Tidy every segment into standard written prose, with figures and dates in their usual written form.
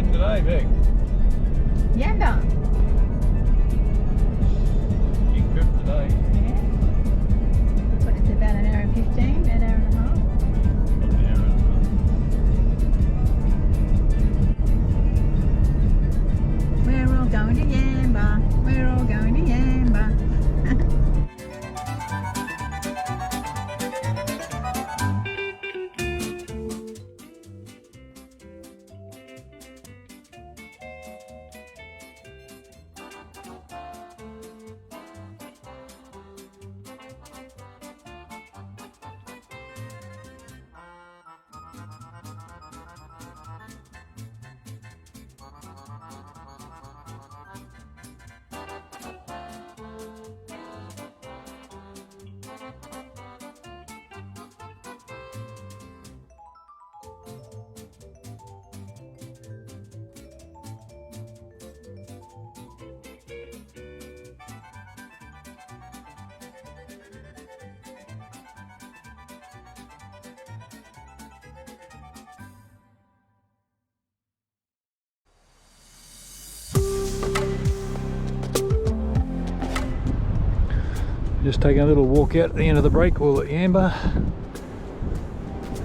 trip today, Vic? Yamba. Big trip today. Yeah. But it's about an hour and 15, an hour and a half. About an hour and a half. We're all going to Yamba. We're all going to Yamba. Just taking a little walk out at the end of the breakwall at Yamba.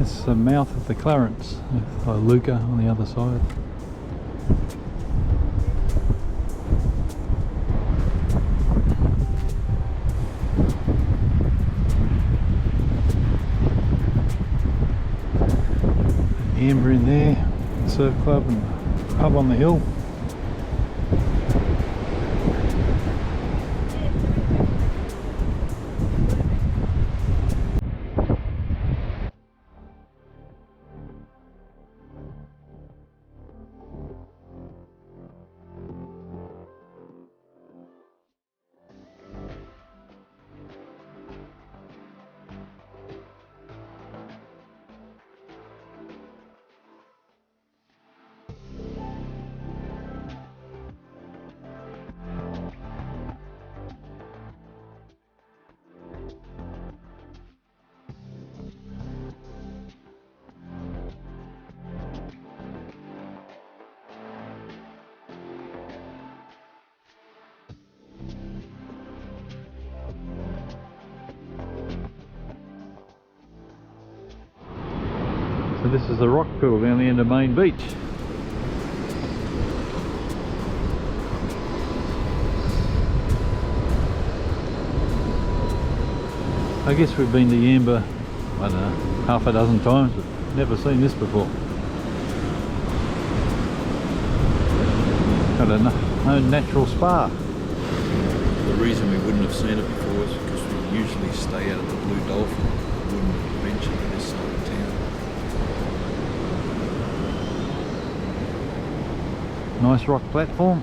It's the mouth of the Clarence with Iluka on the other side. Yamba in there, surf club and pub on the hill. So this is the rock pool down the end of Main Beach. I guess we've been to Yamba, I don't know, half a dozen times, but never seen this before. Got a own natural spa. The reason we wouldn't have seen it before is because we usually stay out at the Blue Dolphin. We wouldn't venture to this side of town. Nice rock platform.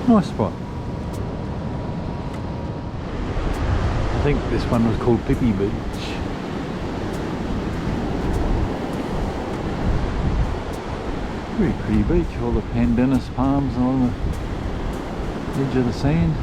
Nice spot. I think this one was called Pippi Beach. Very pretty beach, all the pandanus palms along the edge of the sand.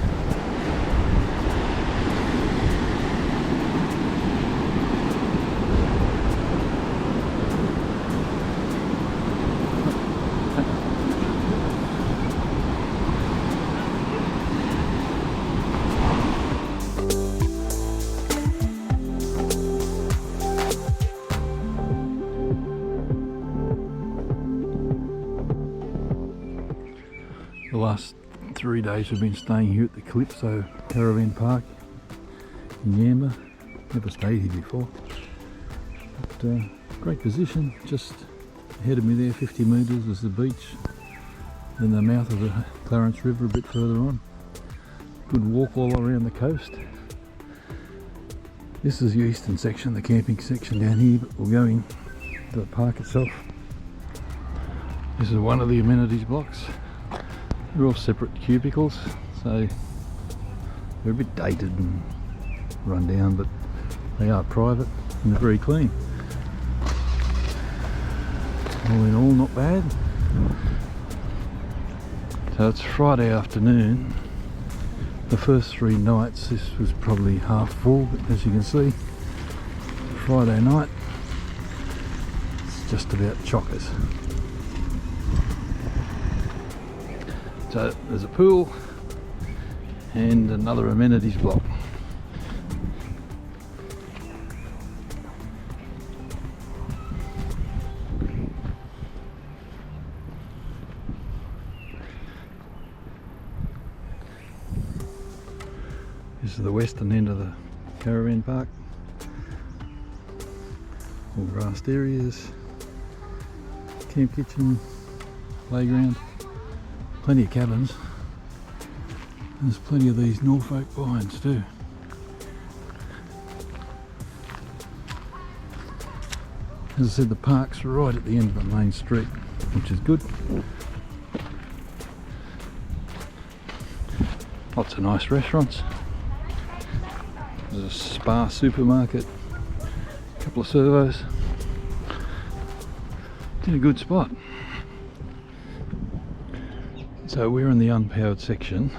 The last 3 days we've been staying here at the Calypso Caravan Park in Yamba. Never stayed here before. But great position, just ahead of me there, 50 metres is the beach. Then the mouth of the Clarence River a bit further on. Good walk all around the coast. This is the eastern section, the camping section down here, but we'll go in to the park itself. This is one of the amenities blocks. They're all separate cubicles, so they're a bit dated and run down, but they are private and they're very clean. All in all, not bad. So it's Friday afternoon. The first 3 nights this was probably half full, but as you can see, Friday night it's just about chockers. So there's a pool and another amenities block. This is the western end of the caravan park. All grassed areas, camp kitchen, playground, plenty of cabins. There's plenty of these Norfolk vines too. As I said, the park's right at the end of the main street, which is good. Lots of nice restaurants. There's a Spa supermarket, a couple of servos. It's in a good spot. So we're in the unpowered section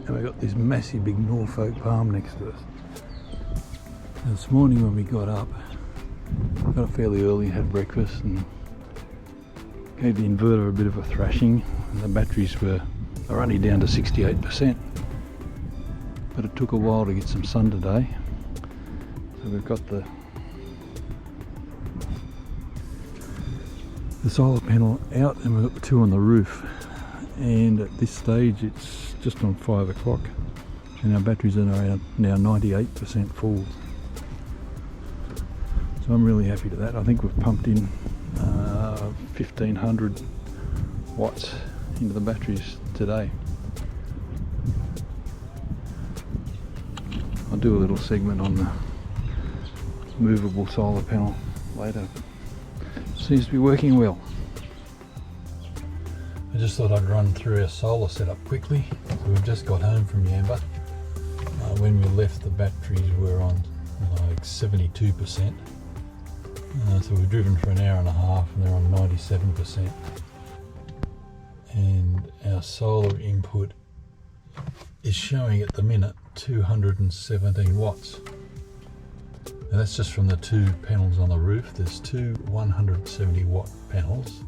and we've got this massive big Norfolk palm next to us. Now this morning when we got up, got up fairly early, had breakfast and gave the inverter a bit of a thrashing. And the batteries were only down to 68%. But it took a while to get some sun today. So we've got the solar panel out and we've got the two on the roof. And at this stage it's just on 5 o'clock and our batteries are now 98% full. So I'm really happy to that. I think we've pumped in 1500 watts into the batteries today. I'll do a little segment on the movable solar panel later. Seems to be working well. I just thought I'd run through our solar setup quickly. So we've just got home from Yamba. When we left, the batteries were on like 72%. So we've driven for an hour and a half and they're on 97%. And our solar input is showing at the minute 217 watts. Now that's just from the two panels on the roof. There's two 170 watt panels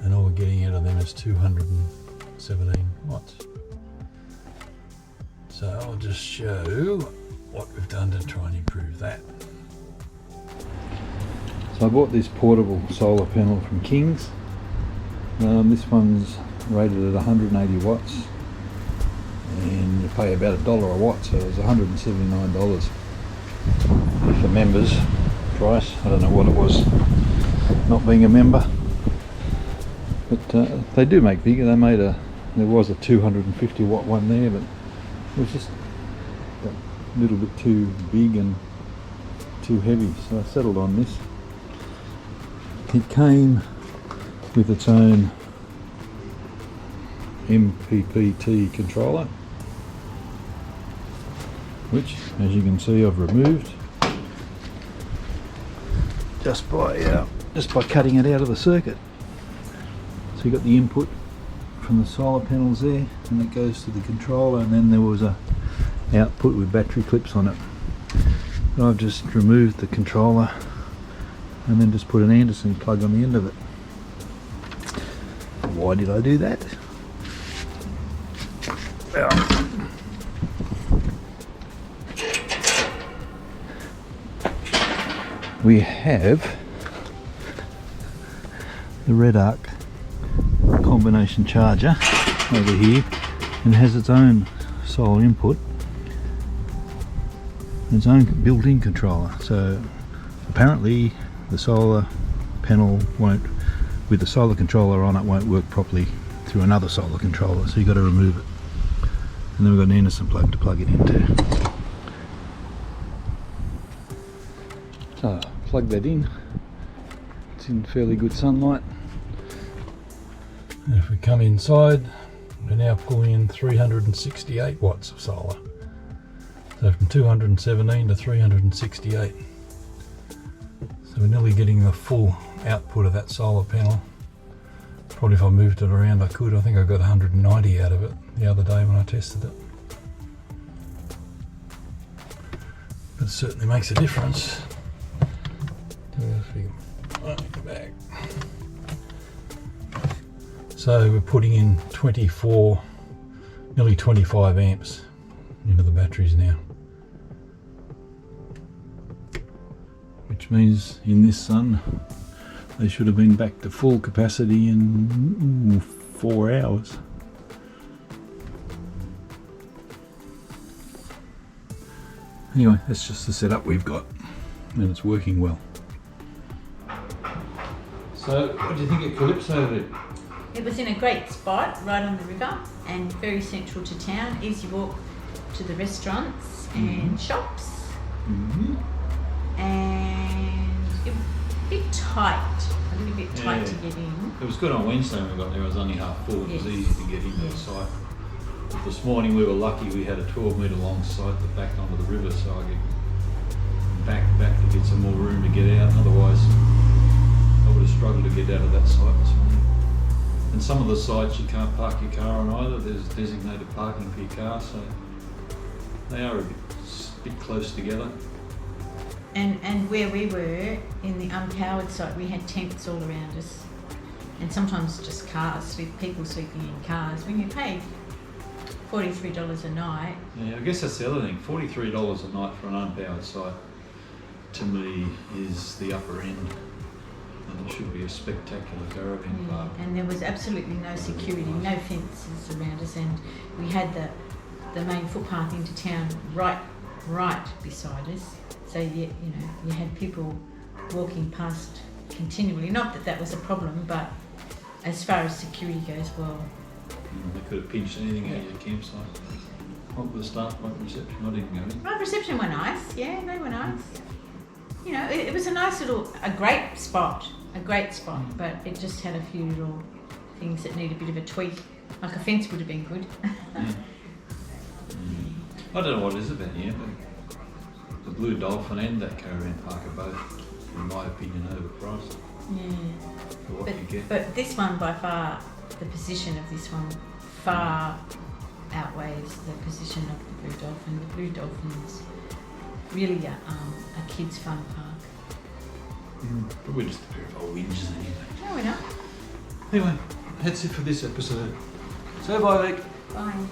and all we're getting out of them is 217 watts. So I'll just show what we've done to try and improve that. So I bought this portable solar panel from Kings. This one's rated at 180 watts and you pay about $1 a watt, so it was $179 for members price. I don't know what it was not being a member, but they do make bigger. There was a 250 watt one there, but it was just a little bit too big and too heavy, so I settled on this. It came with its own MPPT controller, which, as you can see, I've removed just by cutting it out of the circuit. So you got the input from the solar panels there, and it goes to the controller, and then there was a output with battery clips on it. And I've just removed the controller and then just put an Anderson plug on the end of it. Why did I do that? Well, we have the Red Arc combination charger over here, and it has its own solar input, its own built-in controller. So apparently the solar panel won't, with the solar controller on it, won't work properly through another solar controller, so you've got to remove it. And then we've got an Anderson plug to plug it into. So plug that in. It's in fairly good sunlight. And if we come inside, we're now pulling in 368 watts of solar. So from 217 to 368. So we're nearly getting the full output of that solar panel. Probably if I moved it around I could. I think I got 190 out of it the other day when I tested it. But it certainly makes a difference. Go back back. So we're putting in 24, nearly 25 amps into the batteries now. Which means in this sun, they should have been back to full capacity in 4 hours. Anyway, that's just the setup we've got, and it's working well. So, what do you think of Calypso then? It was in a great spot, right on the river, and very central to town. Easy walk to the restaurants and shops. And it was a bit tight, a little bit tight to get in. It was good on Wednesday when we got there. It was only half full. It was Yes. easy to get into the site. But this morning we were lucky. We had a 12-metre long site that backed onto the river, so I could back to get some more room to get out. Otherwise, I would have struggled to get out of that site this morning. And some of the sites you can't park your car on either. There's designated parking for your car, so they are a bit close together. And where we were, in the unpowered site, we had tents all around us. And sometimes just cars, people sleeping in cars. When you pay $43 a night. Yeah, I guess that's the other thing. $43 a night for an unpowered site, to me, is the upper end. And it should be a spectacular caravan park. And there was absolutely no security, no fences around us, and we had the main footpath into town right beside us. So you had people walking past continually. Not that that was a problem, but as far as security goes, well, They could have pinched anything out of your campsite. What was the staff like reception? I didn't go in. right, reception were nice. Yeah, they were nice. You know, it was a nice a great spot, but it just had a few little things that need a bit of a tweak. Like a fence would have been good. I don't know what it is about here, but the Blue Dolphin and that caravan park are both, in my opinion, overpriced for what you get. But this one, by far, the position of this one far outweighs the position of the Blue Dolphin. The Blue Dolphin's really a kids' fun park. But we're just a pair of old whingers anyway. No, we're not. Anyway, that's it for this episode. Say bye, Vic. Bye.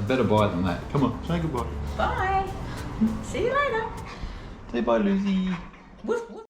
Better bye than that. Come on, say goodbye. Bye. See you later. Say bye, Lucy. Woof, woof.